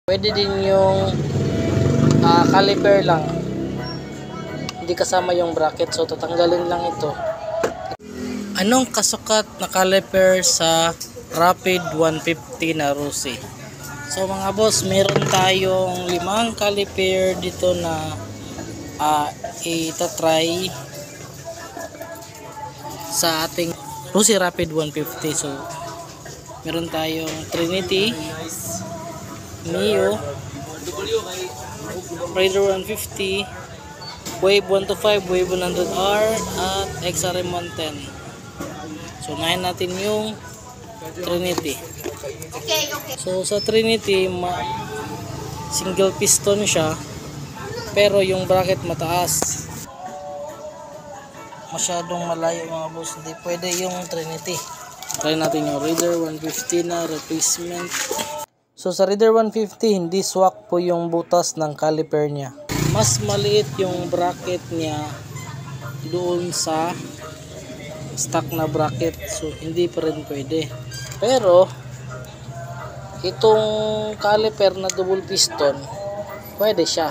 Pwede din yung caliper lang, hindi kasama yung bracket, so tatanggalin lang ito. Anong kasukat na caliper sa Rapid 150 na Rossi? So mga boss, meron tayong 5 caliper dito na itatry sa ating Rossi Rapid 150. So meron tayong Trinity, Mio, Raider 150, Wave 125, Wave 100R at XRM 110. So unahin natin yung Trinity. So sa Trinity, single piston siya, pero yung bracket mataas. Masyadong malayo mga boss, hindi pwede yung Trinity. Try natin yung Raider 150 na replacement. So sa Raider 150, hindi swak po yung butas ng caliper niya. Mas maliit yung bracket niya doon sa stock na bracket, so hindi pa rin pwede. Pero itong caliper na double piston, pwede siya.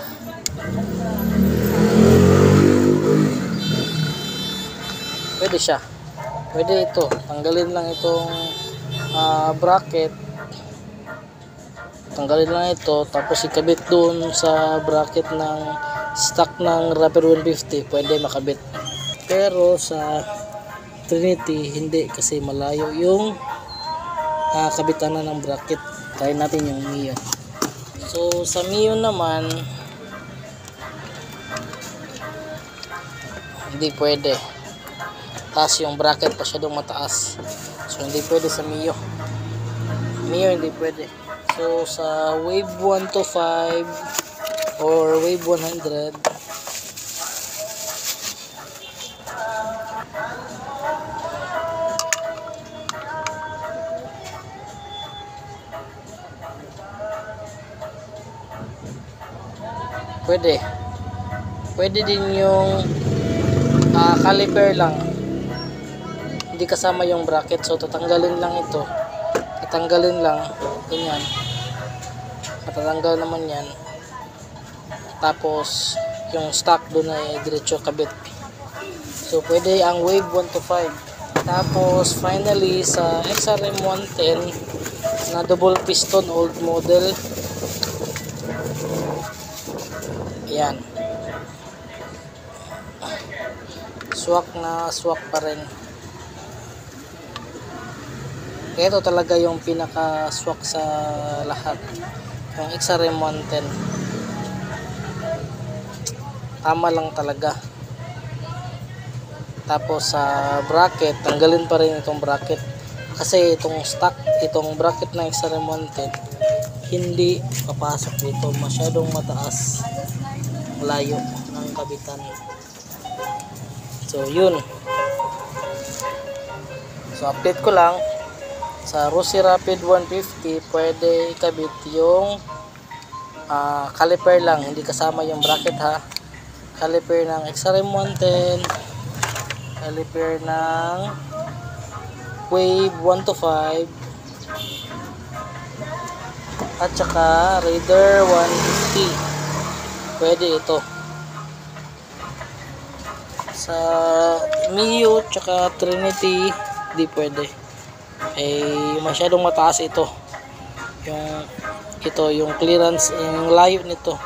Pwede siya. Pwede ito. Tanggalin lang itong bracket. Tanggalin lang ito, tapos ikabit doon sa bracket ng stock ng Rapid 150, pwede makabit. Pero sa Trinity, hindi, kasi malayo yung kabitan na ng bracket. Try natin yung Mio. So sa Mio naman, hindi pwede. Taas yung bracket, masyadong mataas. So hindi pwede sa Mio. Mio hindi pwede. So sa Wave 125 or Wave 100, pwede din yung caliper lang, hindi kasama yung bracket, so tatanggalin lang ito. Itanggalin lang, ganyan, matatanggal naman yan, tapos yung stock doon ay diretso kabit. So pwede ang Wave 125. Tapos finally sa XRM 110 na double piston old model, yan, swak na swak pa rin. Ito talaga yung pinaka swak sa lahat, yung XRM 110. Tama lang talaga. Tapos sa bracket, tanggalin pa rin itong bracket, kasi itong stock, itong bracket ng XRM 110 hindi papasok dito, masyadong mataas, layo ng kabitan. So yun, so update ko lang, sa Rossi Rapid 150 pwede ikabit yung caliper lang, hindi kasama yung bracket ha. Caliper ng XRM 110, caliper ng Wave 125, at saka Raider 150, pwede ito. Sa Mio tsaka Trinity, di pwede, masyadong mataas ito. Yung clearance, yung layo nito,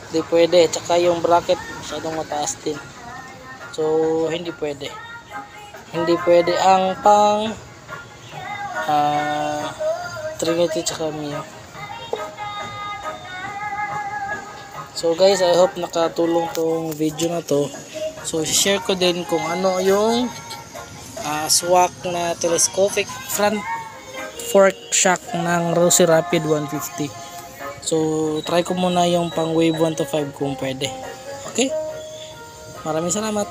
di pwede. Tsaka yung bracket masyadong mataas din, so hindi pwede. Hindi pwede ang pang Trinity tsaka Mio. So guys, I hope nakatulong tong video na to. So share ko din kung ano yung swak na telescopic front fork shock ng Rossi Rapid 150. So try ko muna yung pang Wave 125 kung pwede. Okay? Maraming salamat.